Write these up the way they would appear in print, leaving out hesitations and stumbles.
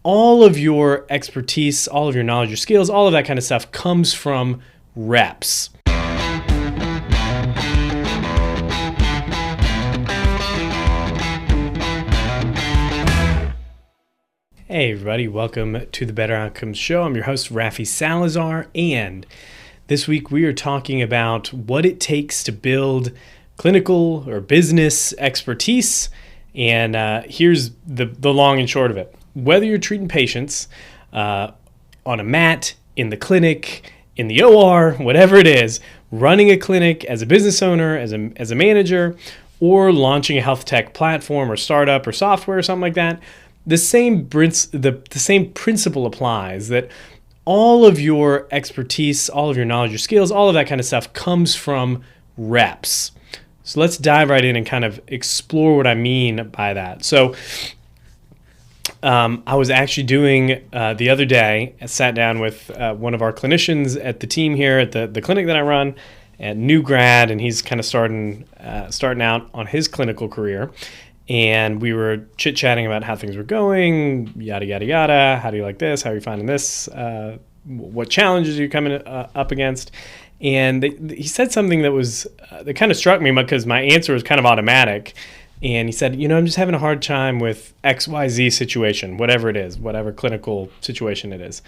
all of your expertise, all of your knowledge, your skills, all of that kind of stuff comes from reps. Hey everybody, welcome to the Better Outcomes Show. I'm your host, Rafi Salazar, and this week we are talking about what it takes to build clinical or business expertise. And here's the long and short of it. Whether you're treating patients on a mat, in the clinic, in the OR, whatever it is, running a clinic as a business owner, as a manager, or launching a health tech platform or startup or software or something like that, the same principle applies, that all of your expertise, all of your knowledge, your skills, all of that kind of stuff comes from reps. So let's dive right in and kind of explore what I mean by that. So I was actually doing the other day, I sat down with one of our clinicians at the team here at the clinic that I run, a new grad, and he's kind of starting out on his clinical career. And we were chit-chatting about how things were going, yada, yada, yada. How do you like this? How are you finding this? What challenges are you coming up against? And he said something that kind of struck me because my answer was kind of automatic. And he said, I'm just having a hard time with XYZ situation, whatever it is, whatever clinical situation it is.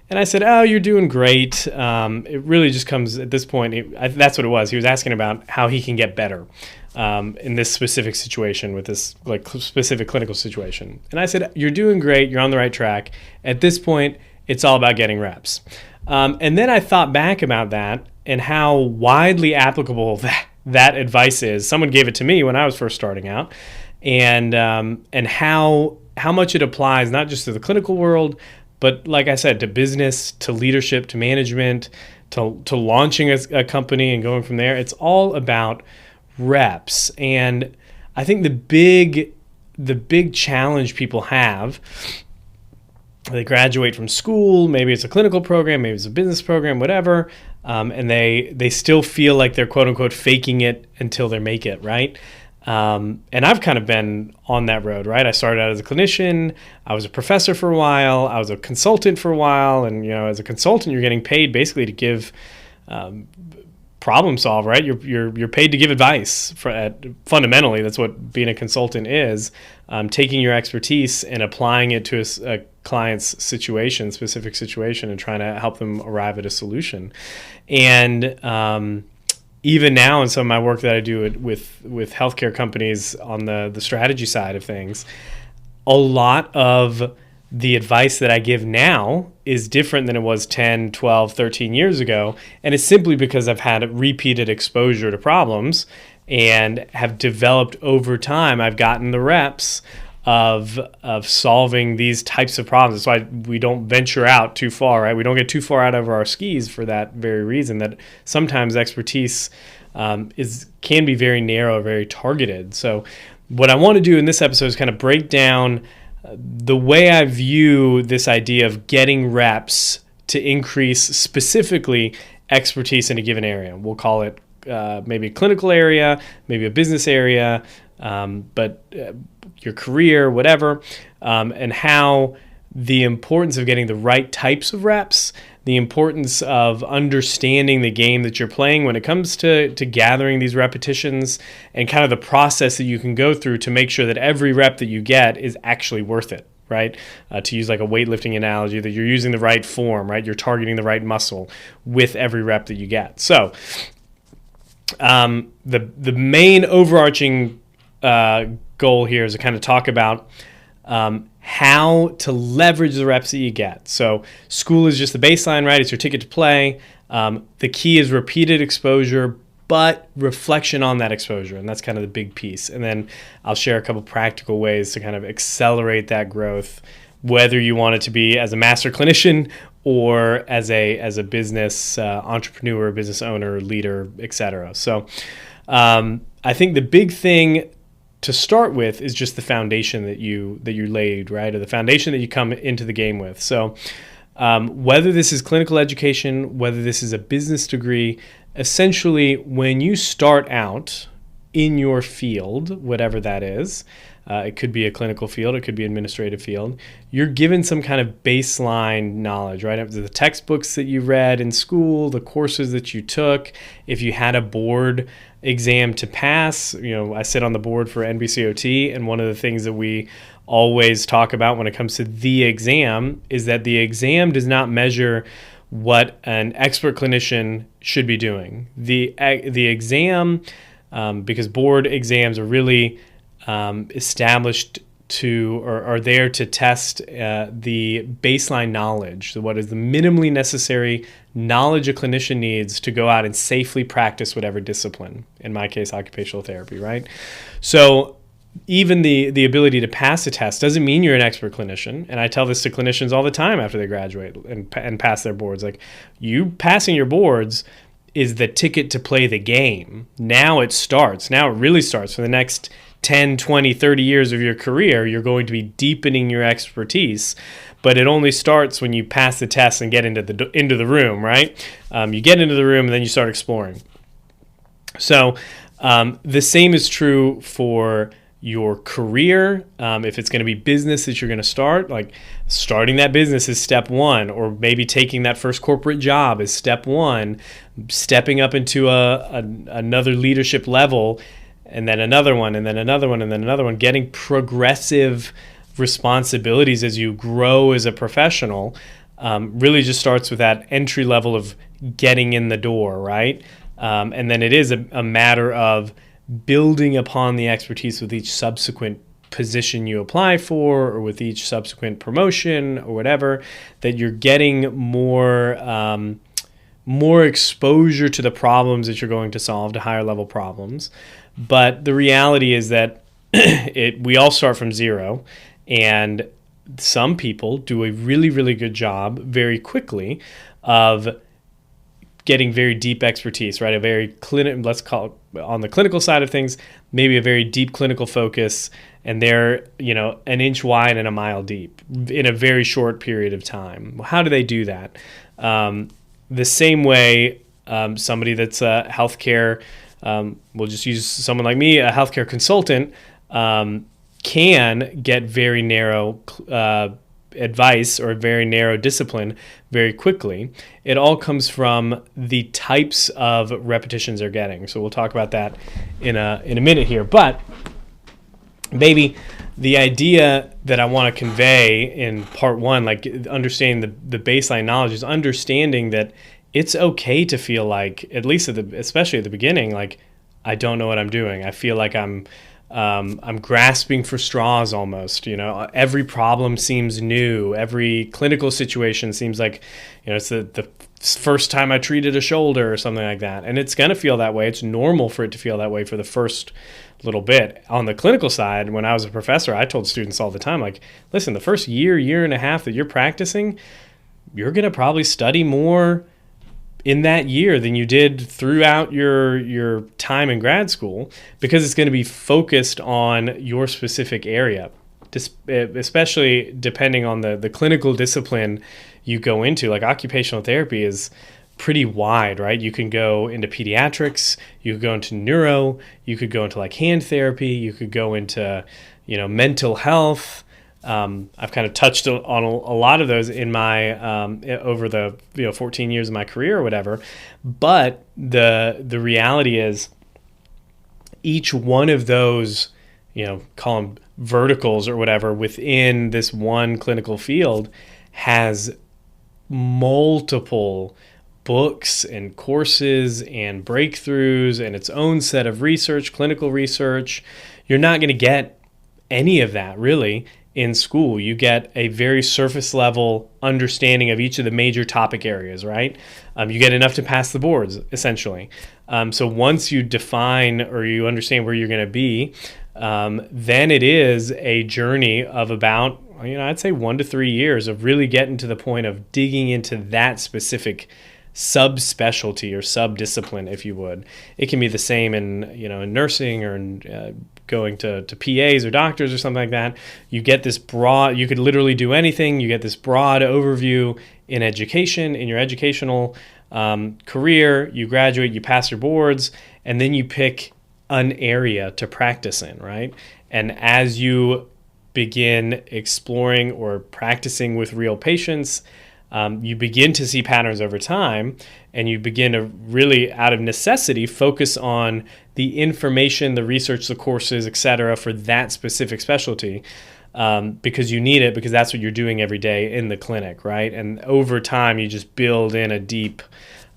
And I said, oh, you're doing great. It really just comes at this point. That's what it was. He was asking about how he can get better in this specific situation with this specific clinical situation. And I said, you're doing great. You're on the right track. At this point, it's all about getting reps. And then I thought back about that and how widely applicable that advice is. Someone gave it to me when I was first starting out, and how much it applies not just to the clinical world, but like I said, to business, to leadership, to management, to launching a company and going from there. It's all about reps. And I think the big challenge people have, they graduate from school, maybe it's a clinical program, maybe it's a business program, whatever, and they still feel like they're quote unquote faking it until they make it, right? And I've kind of been on that road, right? I started out as a clinician, I was a professor for a while, I was a consultant for a while, and as a consultant, you're getting paid basically to give problem solve, right? You're paid to give advice. Fundamentally, that's what being a consultant is, taking your expertise and applying it to a client's specific situation, and trying to help them arrive at a solution. And even now in some of my work that I do with healthcare companies on the strategy side of things, a lot of the advice that I give now is different than it was 10, 12, 13 years ago. And it's simply because I've had repeated exposure to problems and have developed over time. I've gotten the reps of solving these types of problems. That's why we don't venture out too far, right? We don't get too far out over our skis for that very reason, that sometimes expertise can be very narrow, very targeted. So what I want to do in this episode is kind of break down the way I view this idea of getting reps to increase specifically expertise in a given area. We'll call it maybe a clinical area, maybe a business area, but your career, whatever, and how the importance of getting the right types of reps, the importance of understanding the game that you're playing when it comes to gathering these repetitions, and kind of the process that you can go through to make sure that every rep that you get is actually worth it, right? To use like a weightlifting analogy, that you're using the right form, right? You're targeting the right muscle with every rep that you get. So the main overarching goal here is to kind of talk about how to leverage the reps that you get. So school is just the baseline, right? It's your ticket to play. The key is repeated exposure, but reflection on that exposure. And that's kind of the big piece. And then I'll share a couple practical ways to kind of accelerate that growth, whether you want it to be as a master clinician or as a business entrepreneur, business owner, leader, etc. So I think the big thing to start with is just the foundation that you laid, right? Or the foundation that you come into the game with. So whether this is clinical education, whether this is a business degree, essentially when you start out in your field, whatever that is, It could be a clinical field. It could be administrative field. You're given some kind of baseline knowledge, right? Up to the textbooks that you read in school, the courses that you took. If you had a board exam to pass, I sit on the board for NBCOT, and one of the things that we always talk about when it comes to the exam is that the exam does not measure what an expert clinician should be doing. The exam, because board exams are really established to, or are there to test the baseline knowledge. So what is the minimally necessary knowledge a clinician needs to go out and safely practice whatever discipline, in my case, occupational therapy, right? So even the ability to pass a test doesn't mean you're an expert clinician. And I tell this to clinicians all the time after they graduate and pass their boards. Like, you passing your boards is the ticket to play the game. Now it starts. Now it really starts. For the next 10, 20, 30 years of your career, you're going to be deepening your expertise. But it only starts when you pass the test and get into the room, right? You get into the room and then you start exploring. So the same is true for your career. If it's going to be business that you're going to start, like starting that business is step one, or maybe taking that first corporate job is step one, stepping up into another leadership level, and then another one, and then another one, and then another one, getting progressive responsibilities as you grow as a professional, really just starts with that entry level of getting in the door, right? And then it is a matter of building upon the expertise with each subsequent position you apply for, or with each subsequent promotion or whatever, that you're getting more exposure to the problems that you're going to solve, to higher level problems. But the reality is that we all start from zero, and some people do a really, really good job very quickly of getting very deep expertise, right? A very let's call it, on the clinical side of things, maybe a very deep clinical focus, and they're, an inch wide and a mile deep in a very short period of time. How do they do that? The same way somebody that's a healthcare, we'll just use someone like me, a healthcare consultant, can get very narrow advice or very narrow discipline very quickly. It all comes from the types of repetitions they're getting. So we'll talk about that in a minute here. But maybe the idea that I want to convey in part one, like understanding the baseline knowledge, is understanding that it's okay to feel like, at least especially at the beginning, like, I don't know what I'm doing. I feel like I'm grasping for straws almost. Every problem seems new. Every clinical situation seems like, it's the first time I treated a shoulder or something like that. And it's going to feel that way. It's normal for it to feel that way for the first little bit. On the clinical side, when I was a professor, I told students all the time, like, listen, the first year and a half that you're practicing, you're going to probably study more in that year than you did throughout your time in grad school, because it's going to be focused on your specific area, especially depending on the clinical discipline you go into. Like, occupational therapy is pretty wide, right? You can go into pediatrics, you could go into neuro, you could go into like hand therapy, you could go into, mental health. I've kind of touched on a lot of those in my over the 14 years of my career or whatever. But the reality is, each one of those, call them verticals or whatever, within this one clinical field has multiple books and courses and breakthroughs and its own set of research, clinical research. You're not going to get any of that really in school. You get a very surface level understanding of each of the major topic areas, right? You get enough to pass the boards, essentially. So once you define or you understand where you're going to be, then it is a journey of about, I'd say 1 to 3 years of really getting to the point of digging into that specific subspecialty or subdiscipline, if you would. It can be the same in, in nursing or in going to PAs or doctors or something like that. You get this broad, you could literally do anything. You get this broad overview in education, in your educational career. You graduate, you pass your boards, and then you pick an area to practice in, right? And as you begin exploring or practicing with real patients, you begin to see patterns over time, and you begin to really, out of necessity, focus on the information, the research, the courses, et cetera, for that specific specialty, because you need it, because that's what you're doing every day in the clinic, right? And over time, you just build in a deep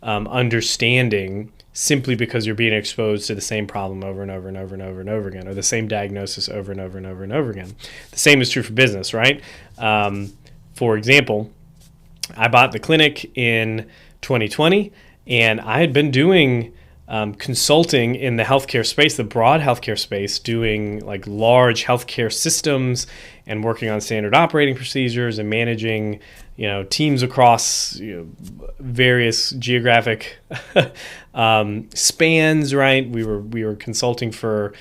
understanding, simply because you're being exposed to the same problem over and over and over and over and over again, or the same diagnosis over and over and over and over again. The same is true for business, right? For example, I bought the clinic in 2020, and I had been doing consulting in the healthcare space, the broad healthcare space, doing like large healthcare systems and working on standard operating procedures and managing, teams across various geographic spans. Right, we were consulting for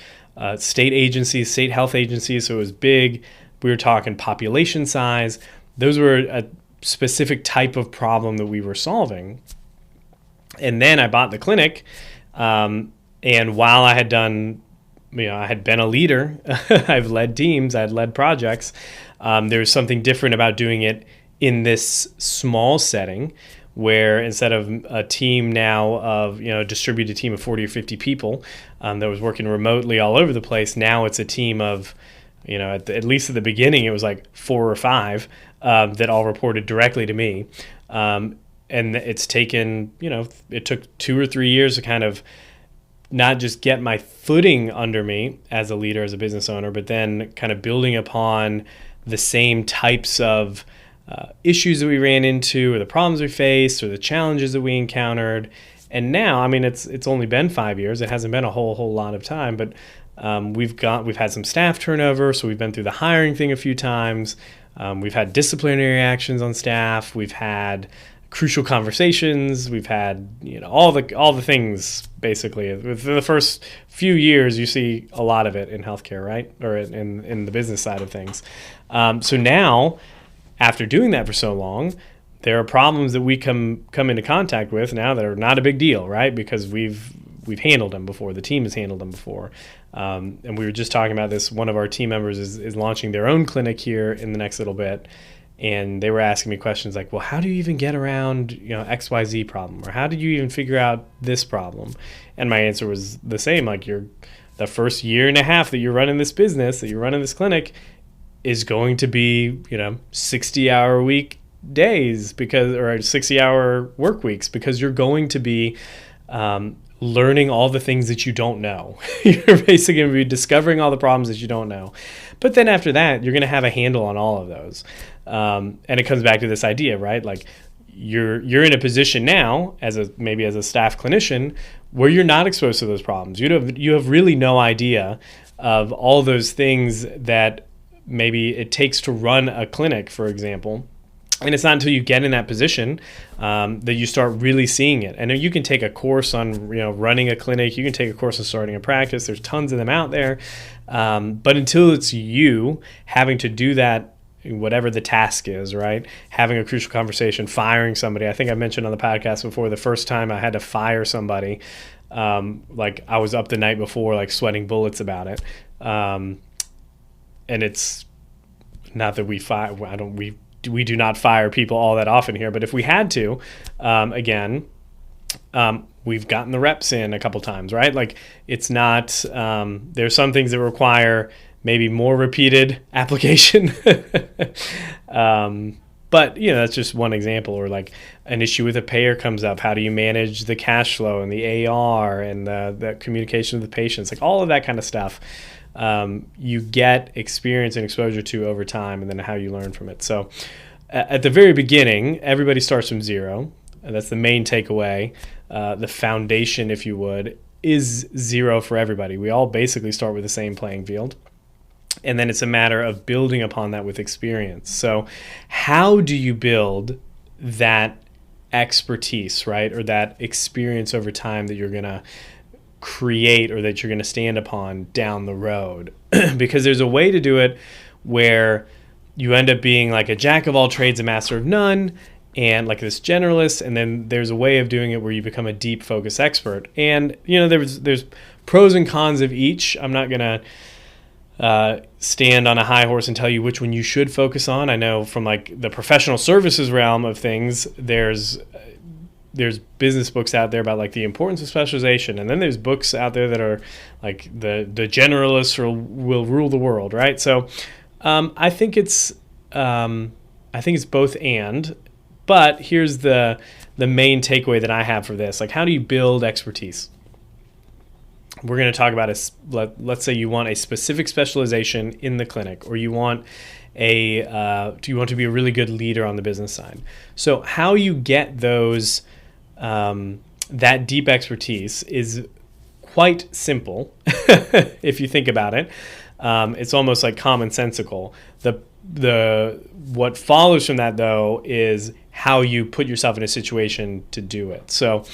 state agencies, state health agencies, so it was big. We were talking population size. Those were a specific type of problem that we were solving. And then I bought the clinic, and while I had done, I had been a leader, I've led teams, I had led projects, there was something different about doing it in this small setting, where instead of a team now of, a distributed team of 40 or 50 people that was working remotely all over the place, now it's a team of, at least at the beginning, it was like 4 or 5 that all reported directly to me. And it's taken, it took 2 or 3 years to kind of not just get my footing under me as a leader, as a business owner, but then kind of building upon the same types of issues that we ran into, or the problems we faced, or the challenges that we encountered. And now, it's only been 5 years. It hasn't been a whole lot of time, but we've had some staff turnover, so we've been through the hiring thing a few times. We've had disciplinary actions on staff. We've had crucial conversations. We've had all the things, basically. For the first few years, you see a lot of it in healthcare, right, or in the business side of things. So now, after doing that for so long, there are problems that we come into contact with now that are not a big deal, right? Because we've handled them before. The team has handled them before. And we were just talking about this. One of our team members is launching their own clinic here in the next little bit. And they were asking me questions like, well, how do you even get around, XYZ problem? Or how did you even figure out this problem? And my answer was the same. Like, the first year and a half that you're running this business, that you're running this clinic, is going to be, 60-hour week days, or 60-hour work weeks, because you're going to be learning all the things that you don't know. You're basically going to be discovering all the problems that you don't know. But then after that, you're going to have a handle on all of those. And it comes back to this idea, right? Like, you're in a position now maybe as a staff clinician where you're not exposed to those problems. You have really no idea of all those things that maybe it takes to run a clinic, for example. And it's not until you get in that position that you start really seeing it. And you can take a course on running a clinic. You can take a course on starting a practice. There's tons of them out there. But until it's you having to do that, whatever the task is, right? Having a crucial conversation, firing somebody. I think I mentioned on the podcast before, the first time I had to fire somebody, like I was up the night before, like sweating bullets about it. And it's not that we do not fire people all that often here, but if we had to, we've gotten the reps in a couple times, right? Like, it's not, there's some things that require maybe more repeated application. But, that's just one example. Or like an issue with a payer comes up. How do you manage the cash flow and the AR and the communication with the patients? Like, all of that kind of stuff. You get experience and exposure to over time, and then how you learn from it. So at the very beginning, everybody starts from zero. And that's the main takeaway. The foundation, if you would, is zero for everybody. We all basically start with the same playing field. And then it's a matter of building upon that with experience. So how do you build that expertise, right? Or that experience over time that you're going to create, or that you're going to stand upon down the road? Because there's a way to do it where you end up being like a jack of all trades, a master of none, and like this generalist. And then there's a way of doing it where you become a deep focus expert. And there's pros and cons of each. I'm not going to stand on a high horse and tell you which one you should focus on. I know from like the professional services realm of things, there's business books out there about like the importance of specialization, and then there's books out there that are like the generalists will rule the world, right? So I think it's both and. But here's the main takeaway that I have for this. Like, how do you build expertise? We're going to talk about let's say you want a specific specialization in the clinic, or you want to be a really good leader on the business side. So how you get those that deep expertise is quite simple if you think about it. It's almost like commonsensical. What follows from that, though, is how you put yourself in a situation to do it. So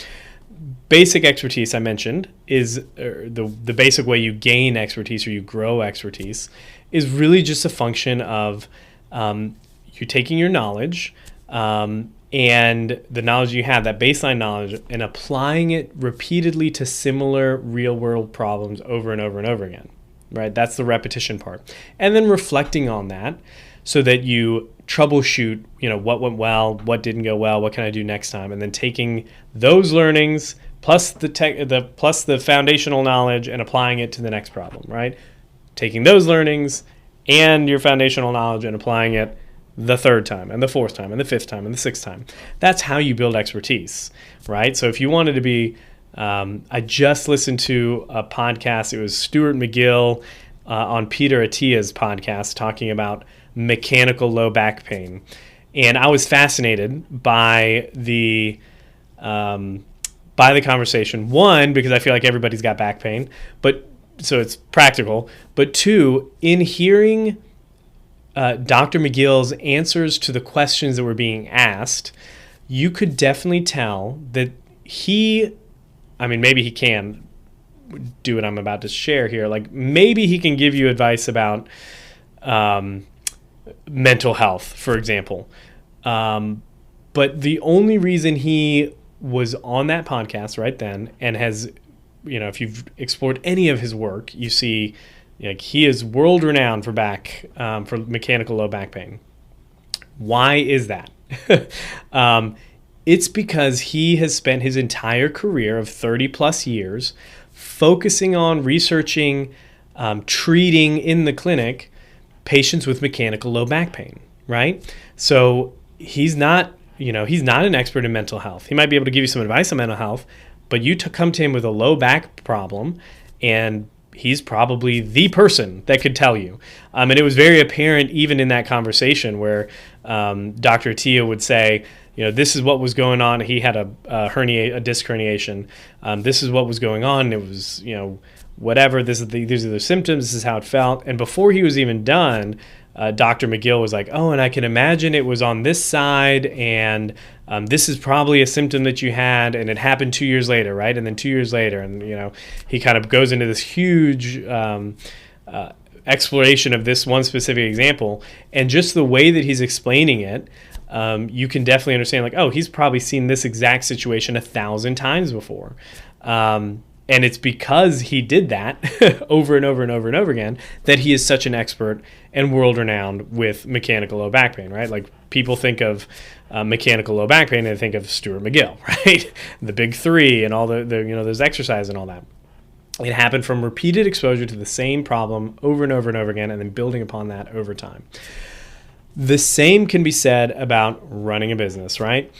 basic expertise I mentioned is the basic way you gain expertise or you grow expertise is really just a function of you're taking your knowledge and the knowledge you have, that baseline knowledge, and applying it repeatedly to similar real-world problems over and over and over again, right? That's the repetition part. And then reflecting on that so that you troubleshoot, what went well, what didn't go well, what can I do next time, and then taking those learnings plus the foundational knowledge and applying it to the next problem, right? Taking those learnings and your foundational knowledge and applying it the third time and the fourth time and the fifth time and the sixth time. That's how you build expertise, right? So if you wanted to be, I just listened to a podcast. It was Stuart McGill on Peter Attia's podcast talking about mechanical low back pain. And I was fascinated by the conversation. One, because I feel like everybody's got back pain, but so it's practical. But two, in hearing Dr. McGill's answers to the questions that were being asked, you could definitely tell that maybe he can do what I'm about to share here. Like maybe he can give you advice about mental health, for example. But the only reason he was on that podcast right then, and has, if you've explored any of his work, you see he is world renowned for mechanical low back pain. Why is that? It's because he has spent his entire career of 30 plus years focusing on researching, treating in the clinic patients with mechanical low back pain, right? So he's not an expert in mental health. He might be able to give you some advice on mental health, but you come to him with a low back problem, and he's probably the person that could tell you. And it was very apparent even in that conversation where Dr. Attia would say, this is what was going on. He had a disc herniation. This is what was going on. It was, whatever. These are the symptoms. This is how it felt. And before he was even done, Dr. McGill was like, and I can imagine it was on this side, and this is probably a symptom that you had, and it happened 2 years later, right? And then 2 years later, and he kind of goes into this huge exploration of this one specific example, and just the way that he's explaining it, you can definitely understand, he's probably seen this exact situation 1,000 times before. And it's because he did that over and over and over and over again that he is such an expert and world-renowned with mechanical low back pain, right? Like people think of mechanical low back pain and they think of Stuart McGill, right? The big three and all the those exercise and all that. It happened from repeated exposure to the same problem over and over and over again, and then building upon that over time. The same can be said about running a business, right?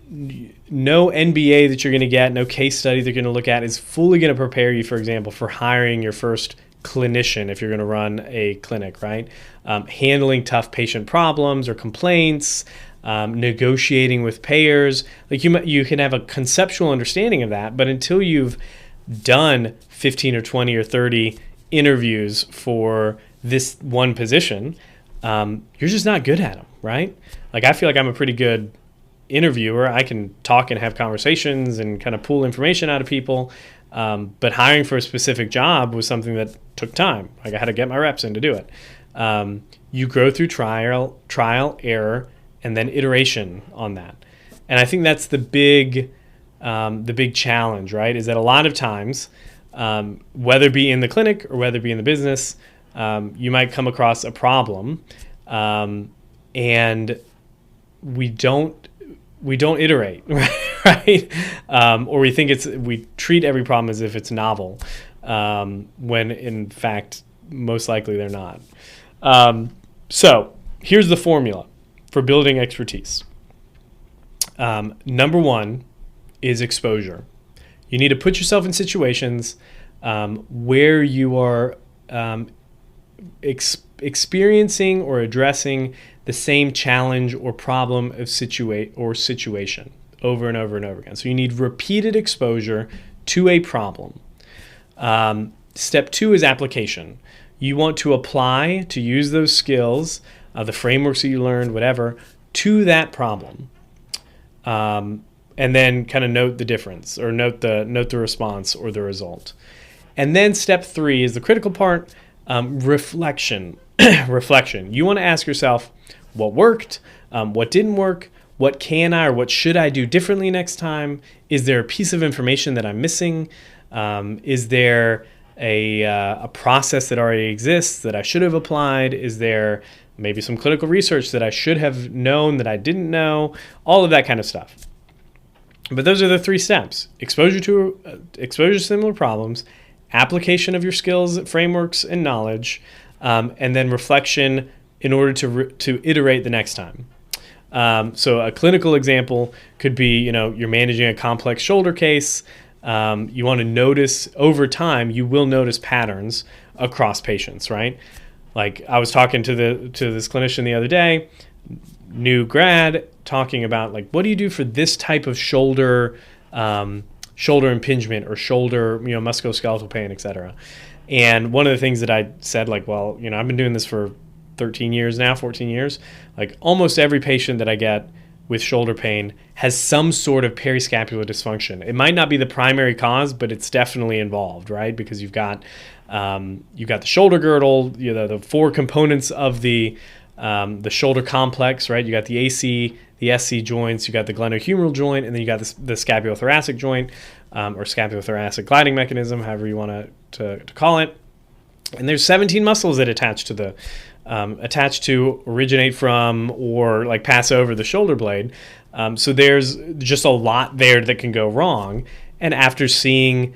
No MBA that you're going to get, no case study they're going to look at is fully going to prepare you, for example, for hiring your first clinician if you're going to run a clinic, right? Handling tough patient problems or complaints, negotiating with payers. Like you can have a conceptual understanding of that, but until you've done 15 or 20 or 30 interviews for this one position, you're just not good at them, right? Like I feel like I'm a pretty good interviewer. I can talk and have conversations and kind of pull information out of people. But hiring for a specific job was something that took time. Like I had to get my reps in to do it. You grow through trial, error, and then iteration on that. And I think that's the big challenge, right? Is that a lot of times whether it be in the clinic or whether it be in the business, you might come across a problem, and we don't iterate, right? Or we treat every problem as if it's novel, when in fact, most likely they're not. So here's the formula for building expertise. Number one is exposure. You need to put yourself in situations where you are experiencing or addressing the same challenge or problem of situation over and over and over again. So you need repeated exposure to a problem. Step two is application. You want to apply, to use those skills, the frameworks that you learned, whatever, to that problem. And then kind of note the difference, or note the response or the result. And then step three is the critical part, reflection. Reflection. You want to ask yourself, what worked, what didn't work, what can I or what should I do differently next time? Is there a piece of information that I'm missing? Is there a process that already exists that I should have applied? Is there maybe some clinical research that I should have known that I didn't know? All of that kind of stuff. But those are the three steps: exposure to similar problems, application of your skills, frameworks, and knowledge, and then reflection in order to iterate the next time. So a clinical example could be, you're managing a complex shoulder case. You want to notice over time, you will notice patterns across patients, right? Like I was talking to this clinician the other day, new grad, talking about like, what do you do for this type of shoulder impingement or shoulder, musculoskeletal pain, et cetera. And one of the things that I said, like, well, I've been doing this for 13 years now, 14 years. Like almost every patient that I get with shoulder pain has some sort of periscapular dysfunction. It might not be the primary cause, but it's definitely involved, right? Because you've got the shoulder girdle, the four components of the shoulder complex, right? You got the AC, the SC joints, you got the glenohumeral joint, and then you got the scapulothoracic joint, or scapulothoracic gliding mechanism, however you want to call it. And there's 17 muscles that attach to originate from or like pass over the shoulder blade. So there's just a lot there that can go wrong. And after seeing,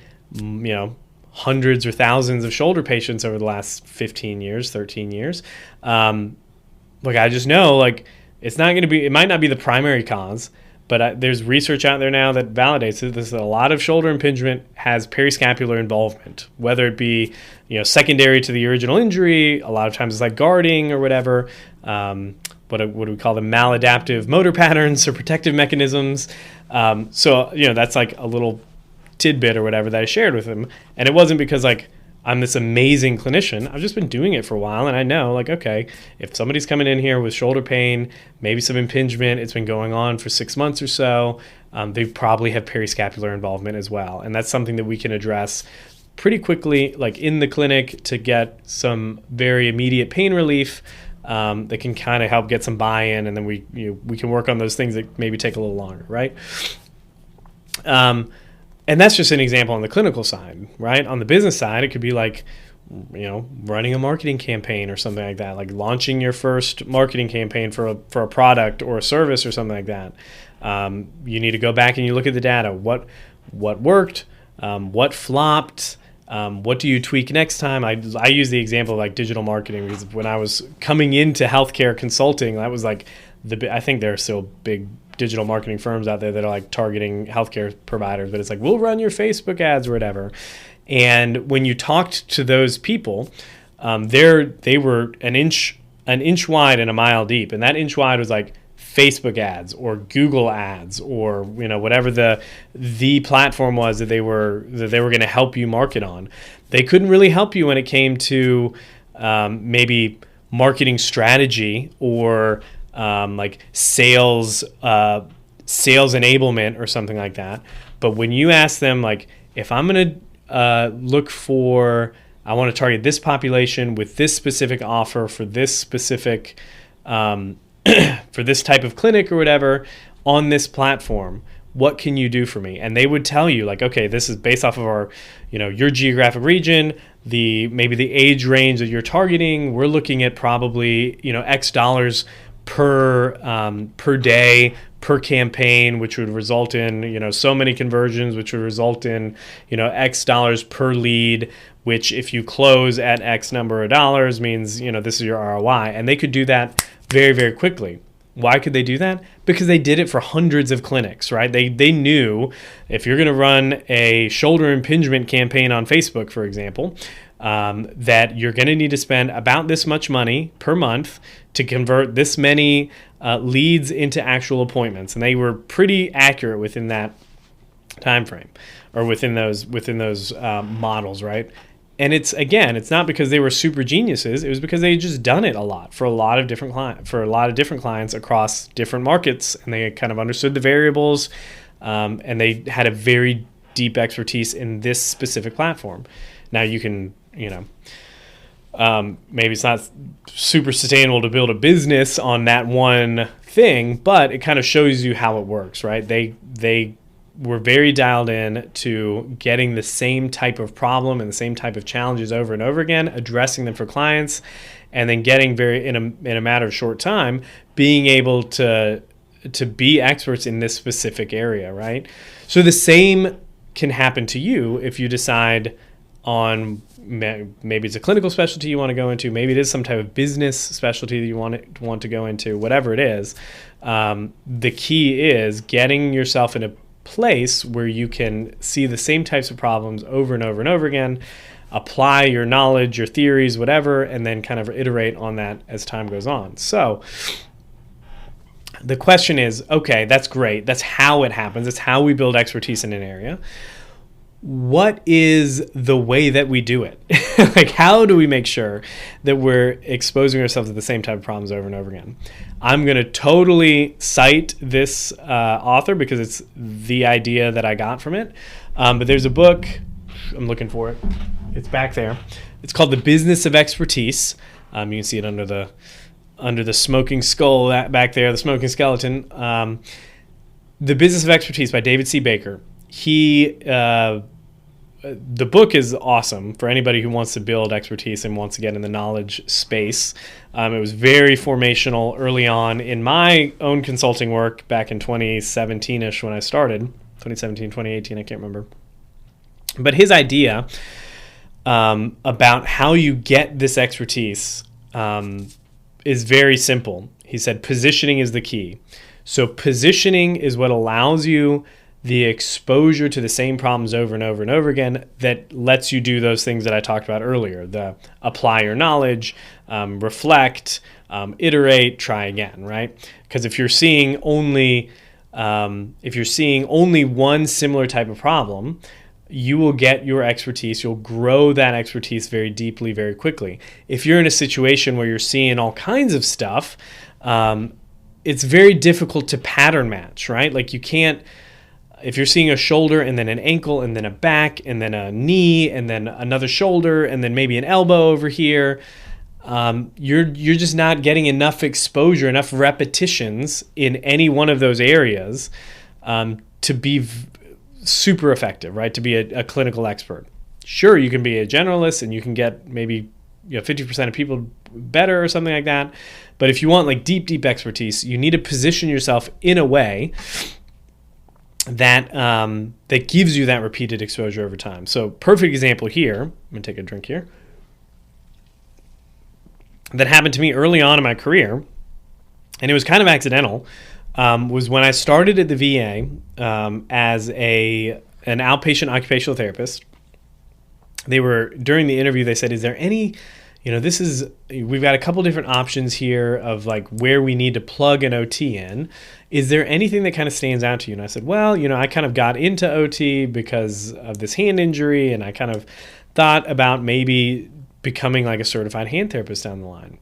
hundreds or thousands of shoulder patients over the last 15 years, 13 years, I just know it might not be the primary cause, but there's research out there now that validates it. A lot of shoulder impingement has periscapular involvement, whether it be, secondary to the original injury. A lot of times it's like guarding or whatever. What do we call them? Maladaptive motor patterns or protective mechanisms. So that's like a little tidbit or whatever that I shared with him. And it wasn't because I'm this amazing clinician. I've just been doing it for a while, and I know, okay, if somebody's coming in here with shoulder pain, maybe some impingement, it's been going on for 6 months or so, they probably have periscapular involvement as well. And that's something that we can address pretty quickly, in the clinic, to get some very immediate pain relief that can kind of help get some buy-in, and then we can work on those things that maybe take a little longer, right? And that's just an example on the clinical side, right? On the business side, it could be running a marketing campaign or something like that, like launching your first marketing campaign for a product or a service or something like that. You need to go back and you look at the data. What worked? What flopped? What do you tweak next time? I use the example of digital marketing, because when I was coming into healthcare consulting, that was I think there are still big digital marketing firms out there that are targeting healthcare providers, but it's we'll run your Facebook ads or whatever. And when you talked to those people, they were an inch wide and a mile deep, and that inch wide was Facebook ads or Google ads or whatever the platform was that they were going to help you market on. They couldn't really help you when it came to maybe marketing strategy or sales enablement or something like that. But when you ask them, if I'm going to I want to target this population with this specific offer for this specific for this type of clinic or whatever on this platform, what can you do for me? And they would tell you like, okay, this is based off of our, your geographic region, maybe the age range that you're targeting. We're looking at probably, X dollars per day, per campaign, which would result in, so many conversions, which would result in, X dollars per lead, which if you close at X number of dollars means, this is your ROI. And they could do that very, very quickly. Why could they do that? Because they did it for hundreds of clinics, right? They knew if you're going to run a shoulder impingement campaign on Facebook, for example, that you're going to need to spend about this much money per month to convert this many leads into actual appointments. And they were pretty accurate within that time frame, or within those models, right? And it's not because they were super geniuses. It was because they had just done it a lot for a lot of different clients across different markets, and they kind of understood the variables, and they had a very deep expertise in this specific platform. Now you can, maybe it's not super sustainable to build a business on that one thing, but it kind of shows you how it works, right? They were very dialed in to getting the same type of problem and the same type of challenges over and over again, addressing them for clients, and then getting in a matter of short time, being able to be experts in this specific area, right? So the same can happen to you if you decide on maybe it's a clinical specialty you want to go into, maybe it is some type of business specialty that you want to go into, whatever it is. The key is getting yourself in a place where you can see the same types of problems over and over and over again, apply your knowledge, your theories, whatever, and then kind of iterate on that as time goes on. So the question is, okay, that's great. That's how it happens. That's how we build expertise in an area. What is the way that we do it? Like, how do we make sure that we're exposing ourselves to the same type of problems over and over again? I'm going to totally cite this author because it's the idea that I got from it. But there's a book. I'm looking for it. It's back there. It's called The Business of Expertise. You can see it under the smoking skull back there, the smoking skeleton. The Business of Expertise by David C. Baker. The book is awesome for anybody who wants to build expertise and wants to get in the knowledge space. It was very formational early on in my own consulting work back in 2017-ish when I started. 2017, 2018, I can't remember. But his idea about how you get this expertise is very simple. He said positioning is the key. So positioning is what allows you the exposure to the same problems over and over and over again that lets you do those things that I talked about earlier, the apply your knowledge, reflect, iterate, try again, right? Because if you're seeing only one similar type of problem, you will get your expertise, you'll grow that expertise very deeply, very quickly. If you're in a situation where you're seeing all kinds of stuff, it's very difficult to pattern match, right? Like you can't, if you're seeing a shoulder and then an ankle and then a back and then a knee and then another shoulder and then maybe an elbow over here, you're just not getting enough exposure, enough repetitions in any one of those areas to be super effective, right? To be a clinical expert. Sure, you can be a generalist and you can get maybe 50% of people better or something like that. But if you want like deep expertise, you need to position yourself in a way that that gives you that repeated exposure over time. So perfect example here, I'm going to take a drink here, that happened to me early on in my career, and it was kind of accidental, was when I started at the VA as an outpatient occupational therapist. During the interview, they said, is there any, we've got a couple different options here of like where we need to plug an OT in. Is there anything that kind of stands out to you? And I said, well, I kind of got into OT because of this hand injury, and I kind of thought about maybe becoming like a certified hand therapist down the line,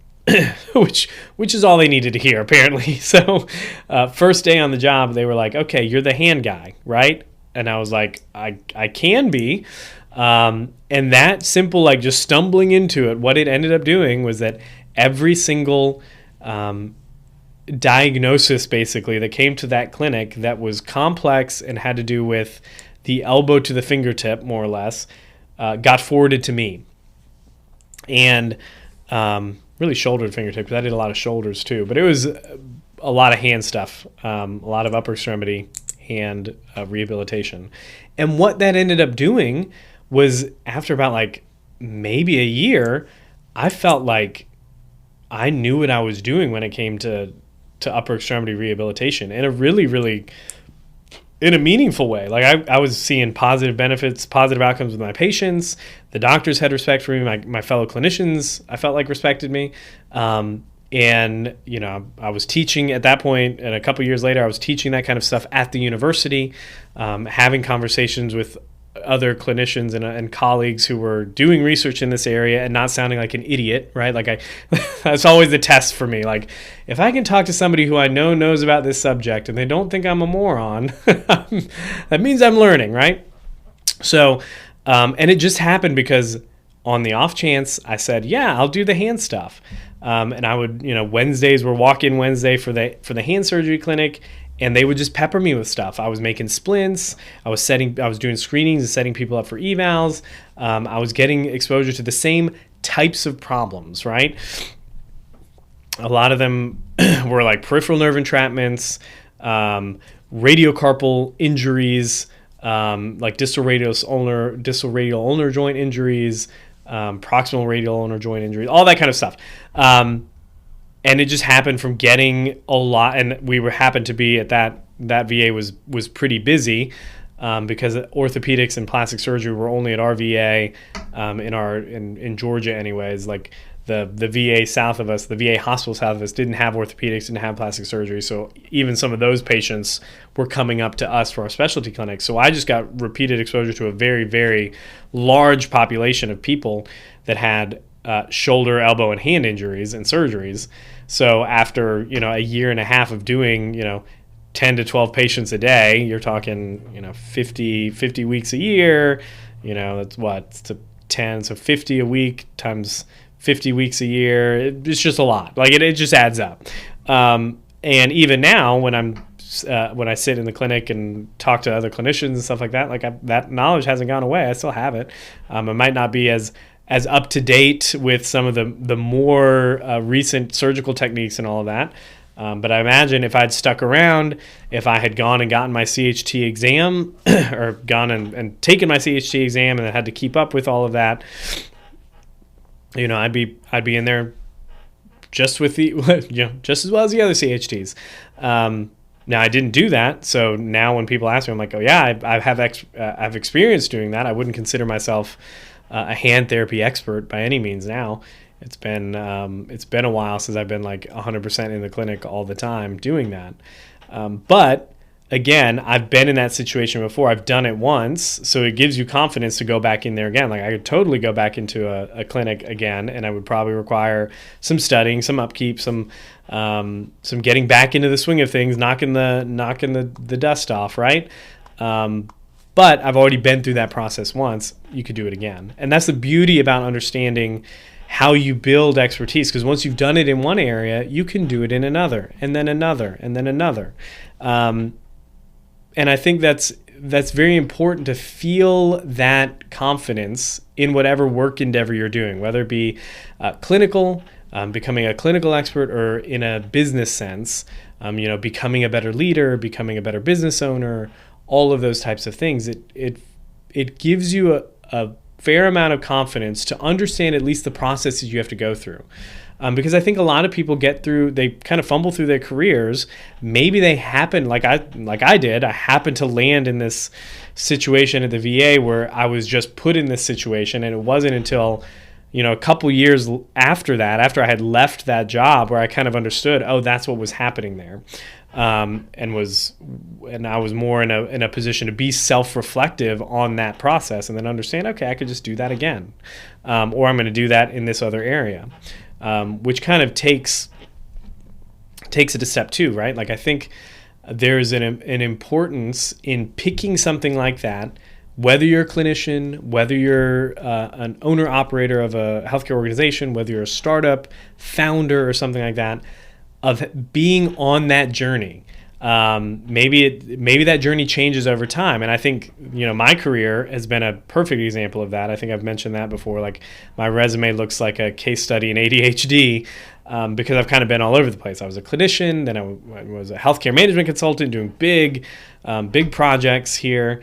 which is all they needed to hear, apparently. So first day on the job, they were like, okay, you're the hand guy, right? And I was like, I can be. And that simple, like just stumbling into it, what it ended up doing was that every single diagnosis basically that came to that clinic that was complex and had to do with the elbow to the fingertip, more or less, got forwarded to me. And really shoulder to fingertip, because I did a lot of shoulders too. But it was a lot of hand stuff, a lot of upper extremity hand rehabilitation. And what that ended up doing was, after about like maybe a year, I felt like I knew what I was doing when it came to upper extremity rehabilitation in a really, really, in a meaningful way. Like I was seeing positive benefits, positive outcomes with my patients. The doctors had respect for me. My fellow clinicians, I felt like, respected me. And, you know, I was teaching at that point, and a couple years later, I was teaching that kind of stuff at the university, having conversations with other clinicians and colleagues who were doing research in this area and not sounding like an idiot, right? Like that's always the test for me. Like, if I can talk to somebody who I know knows about this subject and they don't think I'm a moron, that means I'm learning, right? So, and it just happened because on the off chance I said, yeah, I'll do the hand stuff. And I would, you know, Wednesdays were walk-in Wednesday for the hand surgery clinic, and they would just pepper me with stuff. I was making splints. I was doing screenings and setting people up for evals. I was getting exposure to the same types of problems, right? A lot of them were like peripheral nerve entrapments, radiocarpal injuries, like distal radial ulnar joint injuries, proximal radial ulnar joint injuries, all that kind of stuff. And it just happened from getting a lot, and we happened to be at that VA was pretty busy, because orthopedics and plastic surgery were only at our VA, in Georgia anyways. Like the VA south of us, the VA hospital south of us didn't have orthopedics, didn't have plastic surgery. So even some of those patients were coming up to us for our specialty clinics. So I just got repeated exposure to a very, very large population of people that had shoulder, elbow, and hand injuries and surgeries. So after, you know, a year and a half of doing, you know, 10 to 12 patients a day, you're talking, you know, 50 weeks a year, you know, that's what, it's 10, so 50 a week times 50 weeks a year. It's just a lot. Like it just adds up. And even now when I sit in the clinic and talk to other clinicians and stuff like that, like that knowledge hasn't gone away. I still have it. I might not be as up to date with some of the more recent surgical techniques and all of that. But I imagine if I'd stuck around, if I had gone and gotten my CHT exam or gone and taken my CHT exam and then had to keep up with all of that, you know, I'd be in there just with the, you know, just as well as the other CHTs. Now I didn't do that, so now when people ask me, I'm like, oh yeah, I've experience doing that. I wouldn't consider myself a hand therapy expert by any means now. It's been a while since I've been like 100% in the clinic all the time doing that. But again, I've been in that situation before. I've done it once, so it gives you confidence to go back in there again. Like I could totally go back into a clinic again, and I would probably require some studying, some upkeep, some getting back into the swing of things, knocking the dust off, right? But I've already been through that process once. You could do it again. And that's the beauty about understanding how you build expertise, because once you've done it in one area, you can do it in another, and then another, and then another. And I think that's very important, to feel that confidence in whatever work endeavor you're doing, whether it be clinical, becoming a clinical expert, or in a business sense, you know, becoming a better leader, becoming a better business owner, all of those types of things. It gives you a fair amount of confidence to understand at least the processes you have to go through. Because I think a lot of people they kind of fumble through their careers. Maybe they happen, like I did, I happened to land in this situation at the VA where I was just put in this situation, and it wasn't until, you know, a couple years after that, after I had left that job, where I kind of understood, oh, that's what was happening there. And I was more in a position to be self-reflective on that process, and then understand, okay, I could just do that again, or I'm going to do that in this other area, which kind of takes it to step two, right? Like I think there's an importance in picking something like that, whether you're a clinician, whether you're an owner-operator of a healthcare organization, whether you're a startup, founder, or something like that. of being on that journey. Maybe that journey changes over time, and I think my career has been a perfect example of that. I think I've mentioned that before. Like, my resume looks like a case study in ADHD, because I've kind of been all over the place. I was a clinician, then I was a healthcare management consultant doing big projects here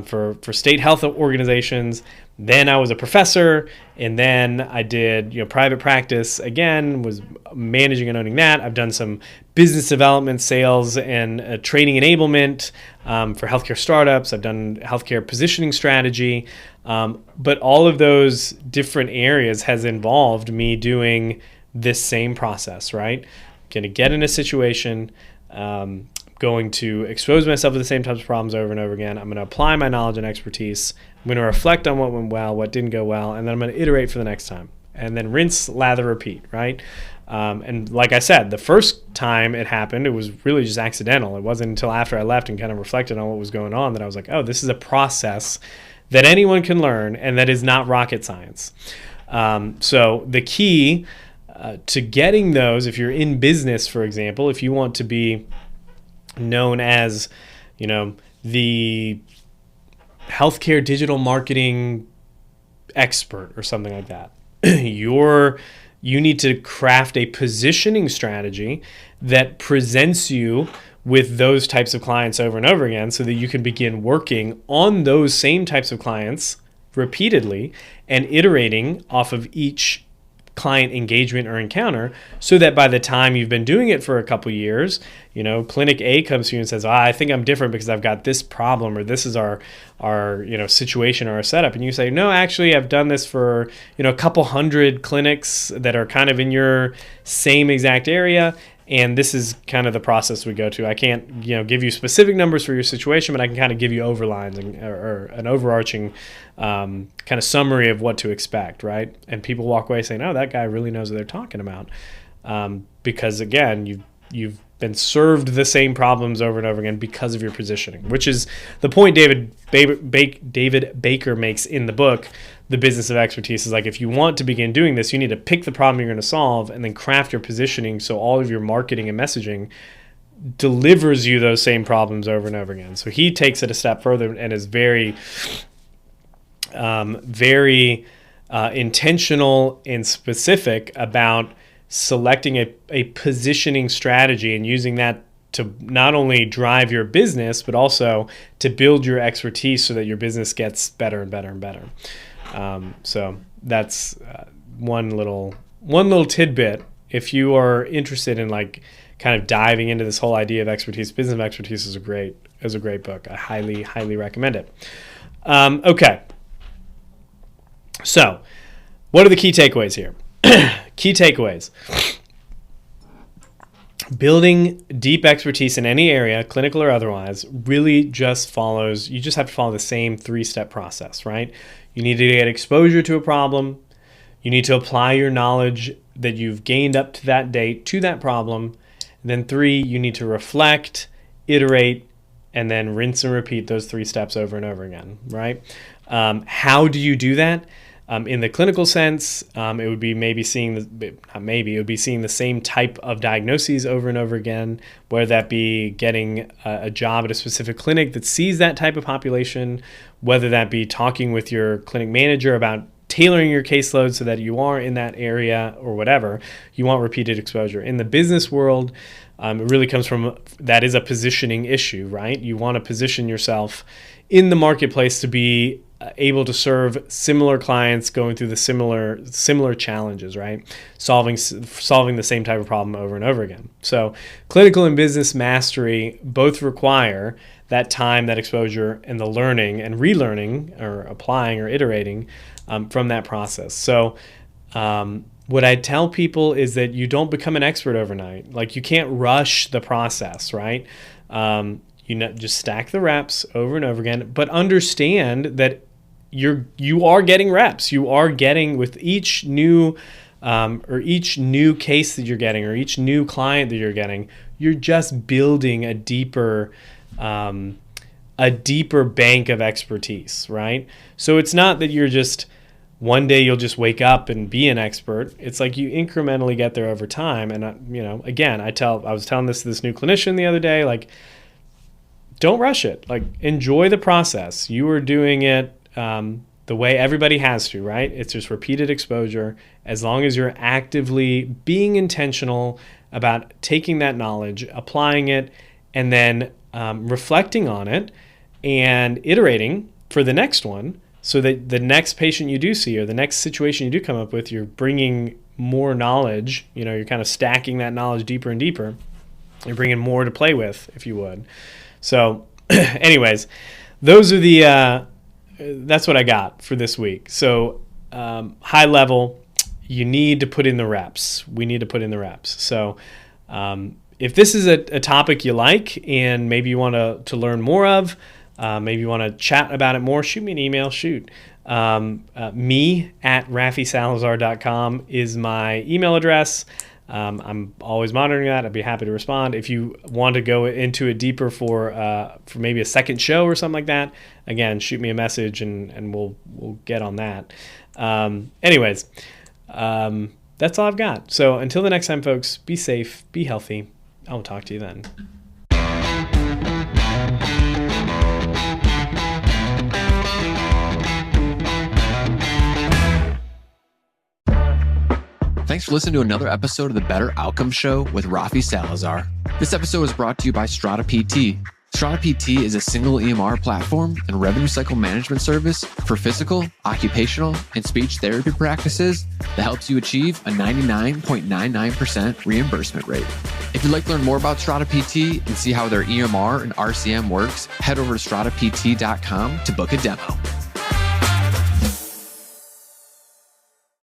for state health organizations. Then I was a professor, and then I did private practice again, was managing and owning that. I've done some business development, sales, and training enablement for healthcare startups. I've done healthcare positioning strategy. But all of those different areas has involved me doing this same process, right? Going to get in a situation, going to expose myself to the same types of problems over and over again. I'm going to apply my knowledge and expertise. I'm going to reflect on what went well, what didn't go well, and then I'm going to iterate for the next time. And then rinse, lather, repeat, right? And like I said, the first time it happened, it was really just accidental. It wasn't until after I left and kind of reflected on what was going on that I was like, oh, this is a process that anyone can learn and that is not rocket science. So the key to getting those, if you're in business, for example, if you want to be known as, the healthcare digital marketing expert or something like that, you need to craft a positioning strategy that presents you with those types of clients over and over again, so that you can begin working on those same types of clients repeatedly and iterating off of each client engagement or encounter, so that by the time you've been doing it for a couple years, clinic A comes to you and says, I think I'm different because I've got this problem, or this is our situation or our setup. And you say, no, actually, I've done this for, a couple hundred clinics that are kind of in your same exact area. And this is kind of the process we go to. I can't, give you specific numbers for your situation, but I can kind of give you overlines or an overarching kind of summary of what to expect, right? And people walk away saying, "Oh, that guy really knows what they're talking about," because again, you've been served the same problems over and over again because of your positioning, which is the point David Baker makes in the book, The Business of Expertise. Is like, if you want to begin doing this, you need to pick the problem you're going to solve and then craft your positioning so all of your marketing and messaging delivers you those same problems over and over again. So he takes it a step further and is very intentional and specific about selecting a positioning strategy and using that to not only drive your business, but also to build your expertise so that your business gets better and better and better. So that's one little tidbit. If you are interested in kind of diving into this whole idea of expertise, Business of Expertise is a great book. I highly recommend it. Okay. So what are the key takeaways here? Key takeaways. Building deep expertise in any area, clinical or otherwise, really you just have to follow the same 3-step process, right? You need to get exposure to a problem. You need to apply your knowledge that you've gained up to that date to that problem. And then 3, you need to reflect, iterate, and then rinse and repeat those 3 steps over and over again, right? How do you do that? In the clinical sense, it would be seeing the same type of diagnoses over and over again, whether that be getting a job at a specific clinic that sees that type of population, whether that be talking with your clinic manager about tailoring your caseload so that you are in that area, or whatever. You want repeated exposure. In the business world, it really comes from, that is a positioning issue, right? You want to position yourself in the marketplace to be able to serve similar clients going through the similar challenges, right? Solving the same type of problem over and over again. So clinical and business mastery both require that time, that exposure, and the learning and relearning or applying or iterating from that process. So what I tell people is that you don't become an expert overnight. Like, you can't rush the process, right? Just stack the reps over and over again, but understand that you are getting reps. You are getting, with each new case that you're getting, or each new client that you're getting, you're just building a deeper bank of expertise, right? So it's not that you're just one day you'll just wake up and be an expert. It's like you incrementally get there over time. And again, I was telling this new clinician the other day, like, don't rush it. Like, enjoy the process. You are doing it the way everybody has to, right? It's just repeated exposure. As long as you're actively being intentional about taking that knowledge, applying it, and then reflecting on it and iterating for the next one, so that the next patient you do see or the next situation you do come up with, you're bringing more knowledge. You're kind of stacking that knowledge deeper and deeper. You're bringing more to play with, if you would. So anyways, those are that's what I got for this week. So high level, you need to put in the reps. We need to put in the reps. So if this is a topic you like and maybe you want to learn more of, maybe you want to chat about it more, shoot me an email. me@raffisalazar.com is my email address. I'm always monitoring that. I'd be happy to respond. If you want to go into it deeper for maybe a second show or something like that, again, shoot me a message and we'll get on that. Anyways, that's all I've got. So until the next time, folks, be safe, be healthy. I'll talk to you then. Thanks for listening to another episode of the Better Outcomes Show with Raffi Salazar. This episode was brought to you by Strata PT. Strata PT is a single EMR platform and revenue cycle management service for physical, occupational, and speech therapy practices that helps you achieve a 99.99% reimbursement rate. If you'd like to learn more about Strata PT and see how their EMR and RCM works, head over to stratapt.com to book a demo.